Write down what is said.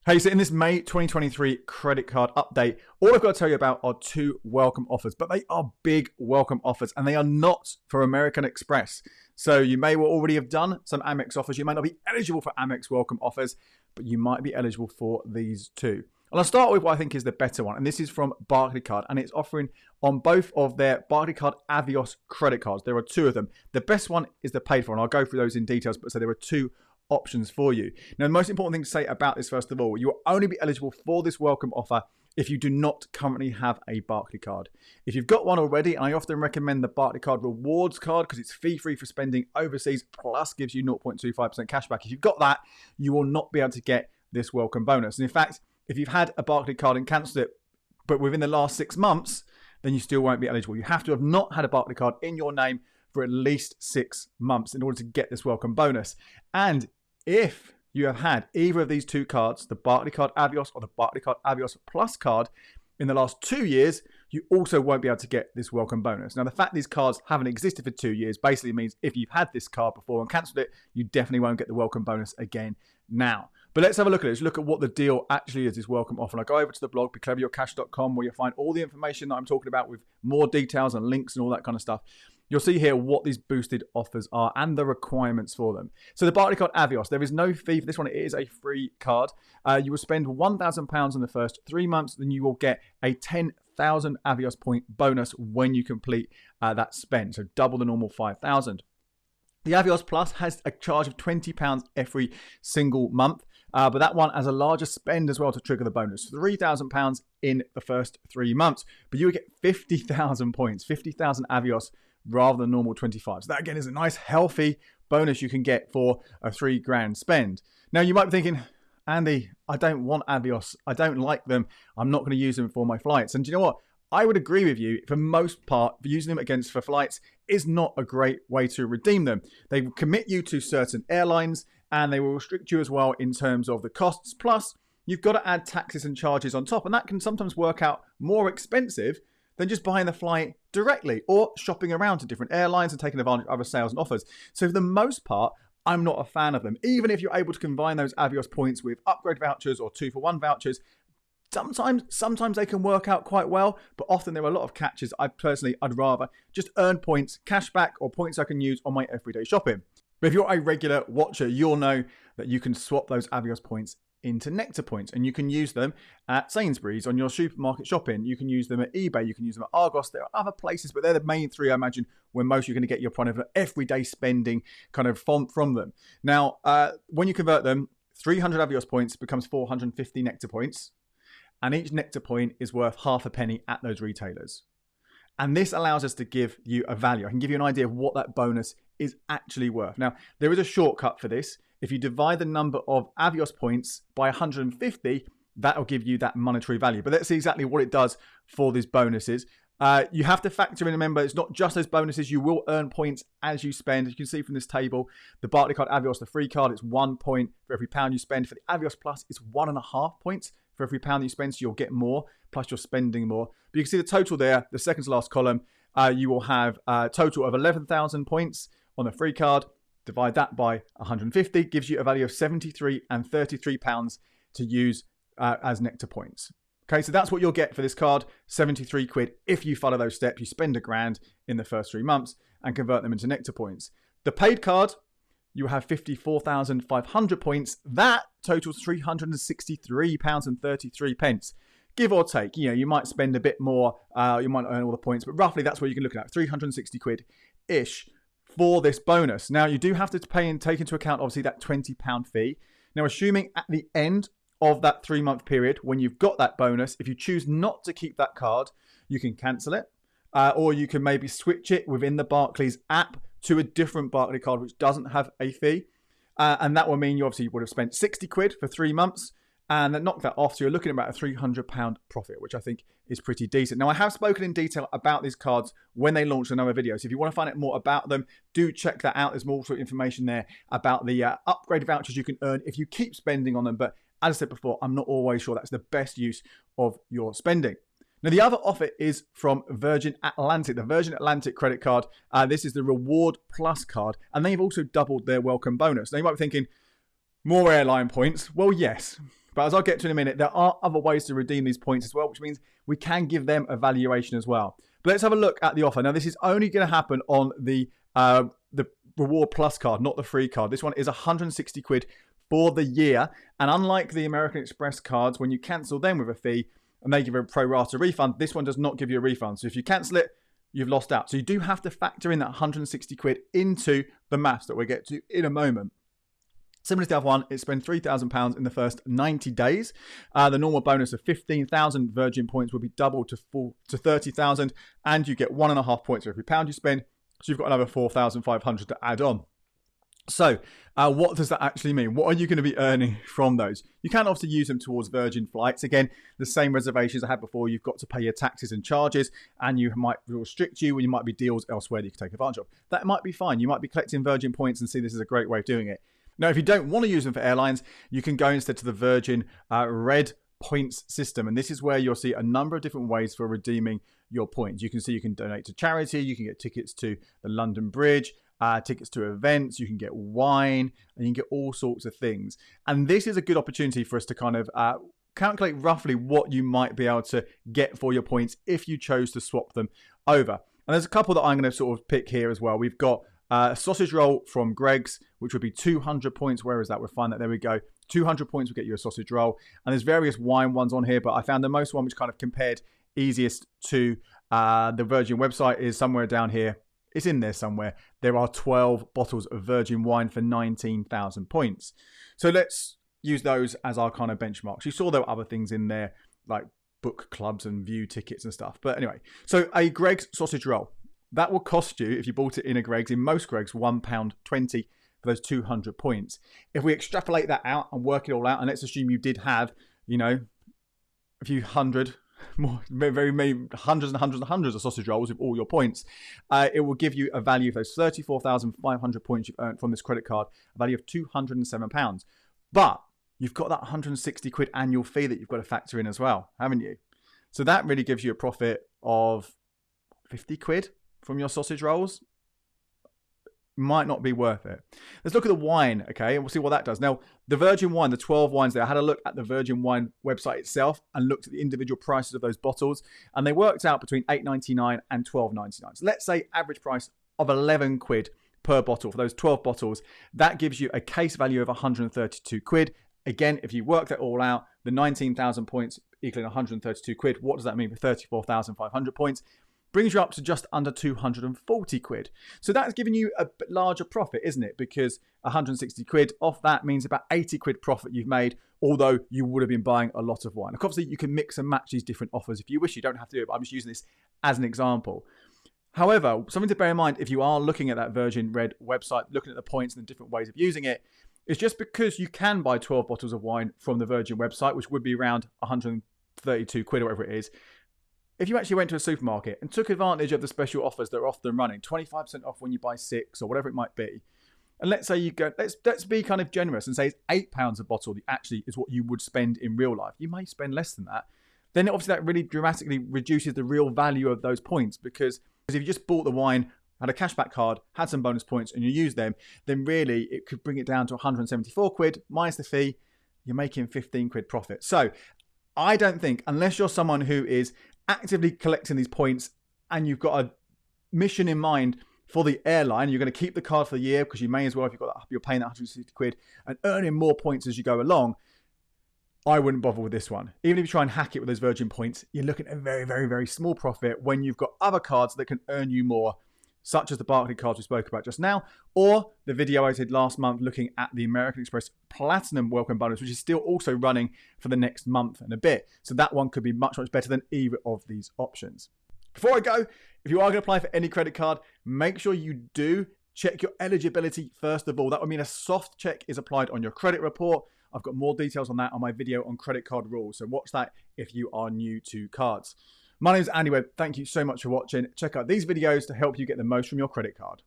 Hey, so in this May 2023 credit card update, all I've got to tell you about are two welcome offers, but they are big welcome offers and they are not for American Express. So you may well already have done some Amex offers. You might not be eligible for Amex welcome offers, but you might be eligible for these two. And I'll start with what I think is the better one. And this is from Barclaycard, and it's offering on both of their Barclaycard Avios credit cards. There are two of them. The best one is the paid for, and I'll go through those in details, but so there are two options for you. Now, the most important thing to say about this, first of all, you will only be eligible for this welcome offer if you do not currently have a Barclaycard. If you've got one already, and I often recommend the Barclaycard Rewards card because it's fee-free for spending overseas, plus gives you 0.25% cashback. If you've got that, you will not be able to get this welcome bonus. And in fact, if you've had a Barclaycard and cancelled it, but within the last 6 months, then you still won't be eligible. You have to have not had a Barclaycard in your name for at least 6 months in order to get this welcome bonus. And if you have had either of these two cards, the Barclaycard Avios or the Barclaycard Avios Plus card, in the last 2 years, you also won't be able to get this welcome bonus. Now, the fact these cards haven't existed for 2 years basically means if you've had this card before and cancelled it, you definitely won't get the welcome bonus again now. But let's have a look at it. Let's look at what the deal actually is, this welcome offer. And I'll go over to the blog, becleveryourcash.com, where you'll find all the information that I'm talking about with more details and links and all that kind of stuff. You'll see here what these boosted offers are and the requirements for them. So the Barclaycard Avios, there is no fee for this one. It is a free card. You will spend £1,000 in the first 3 months. Then you will get a 10,000 Avios point bonus when you complete that spend. So double the normal 5,000. The Avios Plus has a charge of £20 every single month. But that one has a larger spend as well to trigger the bonus. £3,000 in the first 3 months. But you will get 50,000 points, 50,000 Avios rather than normal 25. So that again is a nice healthy bonus you can get for a $3,000 spend. Now you might be thinking, Andy, I don't want Avios. I don't like them. I'm not going to use them for my flights. And do you know what? I would agree with you. For most part, using them for flights is not a great way to redeem them. They commit you to certain airlines and they will restrict you as well in terms of the costs. Plus, you've got to add taxes and charges on top. And that can sometimes work out more expensive than just buying the flight directly or shopping around to different airlines and taking advantage of other sales and offers. So for the most part, I'm not a fan of them. Even if you're able to combine those Avios points with upgrade vouchers or 2-for-1 vouchers, sometimes they can work out quite well, but often there are a lot of catches. I'd rather just earn points, cash back, or points I can use on my everyday shopping. But if you're a regular watcher, you'll know that you can swap those Avios points into Nectar points, and you can use them at Sainsbury's on your supermarket shopping. You can use them at eBay. You can use them at Argos. There are other places, but they're the main three, I imagine, where most you're going to get your kind of everyday spending kind of from them. Now, when you convert them, 300 Avios points becomes 450 Nectar points, and each Nectar point is worth half a penny at those retailers. And this allows us to give you a value. I can give you an idea of what that bonus is actually worth. Now, there is a shortcut for this. If you divide the number of Avios points by 150, that will give you that monetary value. But let's see exactly what it does for these bonuses. You have to factor in, remember, it's not just those bonuses. You will earn points as you spend. As you can see from this table, the Barclaycard Avios, the free card, it's 1 point for every pound you spend. For the Avios Plus, it's 1.5 points for every pound you spend. So you'll get more, plus you're spending more. But you can see the total there, the second to last column. You will have a total of 11,000 points on the free card. Divide that by 150, gives you a value of 73 and 33 pounds to use as Nectar points. Okay, so that's what you'll get for this card, 73 quid. If you follow those steps, you spend £1,000 in the first 3 months and convert them into Nectar points. The paid card, you have 54,500 points. That totals £363.33. Give or take, you might spend a bit more, you might earn all the points, but roughly that's what you can look at, 360 quid-ish for this bonus. Now, you do have to pay and take into account, obviously, that £20 fee. Now, assuming at the end of that 3-month period, when you've got that bonus, if you choose not to keep that card, you can cancel it, or you can maybe switch it within the Barclays app to a different Barclays card, which doesn't have a fee. And that will mean you obviously would have spent 60 quid for 3 months, and then knock that off. So you're looking at about a £300 profit, which I think is pretty decent. Now, I have spoken in detail about these cards when they launched another video. So if you want to find out more about them, do check that out. There's more information there about the upgrade vouchers you can earn if you keep spending on them. But as I said before, I'm not always sure that's the best use of your spending. Now, the other offer is from Virgin Atlantic, the Virgin Atlantic credit card. This is the Reward Plus card, and they've also doubled their welcome bonus. Now, you might be thinking, more airline points. Well, yes. But as I'll get to in a minute, there are other ways to redeem these points as well, which means we can give them a valuation as well. But let's have a look at the offer. Now, this is only going to happen on the Reward Plus card, not the free card. This one is 160 quid for the year. And unlike the American Express cards, when you cancel them with a fee and they give a pro rata refund, this one does not give you a refund. So if you cancel it, you've lost out. So you do have to factor in that 160 quid into the maths that we'll get to in a moment. Similar to the other one, it spends £3,000 in the first 90 days. The normal bonus of 15,000 Virgin points will be doubled to 30,000, and you get 1.5 points for every pound you spend. So you've got another 4,500 to add on. So what does that actually mean? What are you going to be earning from those? You can obviously use them towards Virgin flights. Again, the same reservations I had before. You've got to pay your taxes and charges, and you might restrict you, and you might be deals elsewhere that you can take advantage of. That might be fine. You might be collecting Virgin points and see this is a great way of doing it. Now, if you don't want to use them for airlines, you can go instead to the Virgin Red points system. And this is where you'll see a number of different ways for redeeming your points. You can see you can donate to charity, you can get tickets to the London Bridge, tickets to events, you can get wine, and you can get all sorts of things. And this is a good opportunity for us to kind of calculate roughly what you might be able to get for your points if you chose to swap them over. And there's a couple that I'm going to sort of pick here as well. We've got a sausage roll from Greg's, which would be 200 points. Where is that? We'll find that. There we go. 200 points will get you a sausage roll. And there's various wine ones on here, but I found the most one which kind of compared easiest to the Virgin website is somewhere down here. It's in there somewhere. There are 12 bottles of Virgin wine for 19,000 points. So let's use those as our kind of benchmarks. You saw there were other things in there like book clubs and view tickets and stuff. But anyway, so a Greg's sausage roll. That will cost you, if you bought it in a Greg's, in most Greg's, £1.20 for those 200 points. If we extrapolate that out and work it all out, and let's assume you did have, you know, a few hundred, more, very many hundreds and hundreds and hundreds of sausage rolls with all your points, it will give you a value of those 34,500 points you've earned from this credit card, a value of £207. But you've got that 160 quid annual fee that you've got to factor in as well, haven't you? So that really gives you a profit of 50 quid from your sausage rolls. Might not be worth it. Let's look at the wine, okay, and we'll see what that does. Now, the Virgin wine, the 12 wines there, I had a look at the Virgin wine website itself and looked at the individual prices of those bottles, and they worked out between £8.99 and £12.99. So let's say average price of 11 quid per bottle for those 12 bottles. That gives you a case value of 132 quid. Again, if you work that all out, the 19,000 points equaling 132 quid, what does that mean for 34,500 points? Brings you up to just under 240 quid. So that's giving you a bit larger profit, isn't it? Because 160 quid off that means about 80 quid profit you've made, although you would have been buying a lot of wine. Obviously, you can mix and match these different offers if you wish. You don't have to do it, but I'm just using this as an example. However, something to bear in mind if you are looking at that Virgin Red website, looking at the points and the different ways of using it, is just because you can buy 12 bottles of wine from the Virgin website, which would be around 132 quid or whatever it is. If you actually went to a supermarket and took advantage of the special offers that are often running, 25% off when you buy 6 or whatever it might be, and let's say you go, let's be kind of generous and say it's £8 a bottle that actually is what you would spend in real life. You may spend less than that. Then obviously that really dramatically reduces the real value of those points, because if you just bought the wine, had a cashback card, had some bonus points and you use them, then really it could bring it down to 174 quid minus the fee. You're making 15 quid profit. So I don't think, unless you're someone who is actively collecting these points and you've got a mission in mind for the airline, you're going to keep the card for the year because you may as well, if you're paying that 160 quid and earning more points as you go along, I wouldn't bother with this one. Even if you try and hack it with those Virgin points, you're looking at a very, very, very small profit when you've got other cards that can earn you more, such as the Barclaycard cards we spoke about just now, or the video I did last month looking at the American Express Platinum Welcome Bonus, which is still also running for the next month and a bit. So that one could be much, much better than either of these options. Before I go, if you are going to apply for any credit card, make sure you do check your eligibility first of all. That would mean a soft check is applied on your credit report. I've got more details on that on my video on credit card rules. So watch that if you are new to cards. My name is Andy Webb. Thank you so much for watching. Check out these videos to help you get the most from your credit card.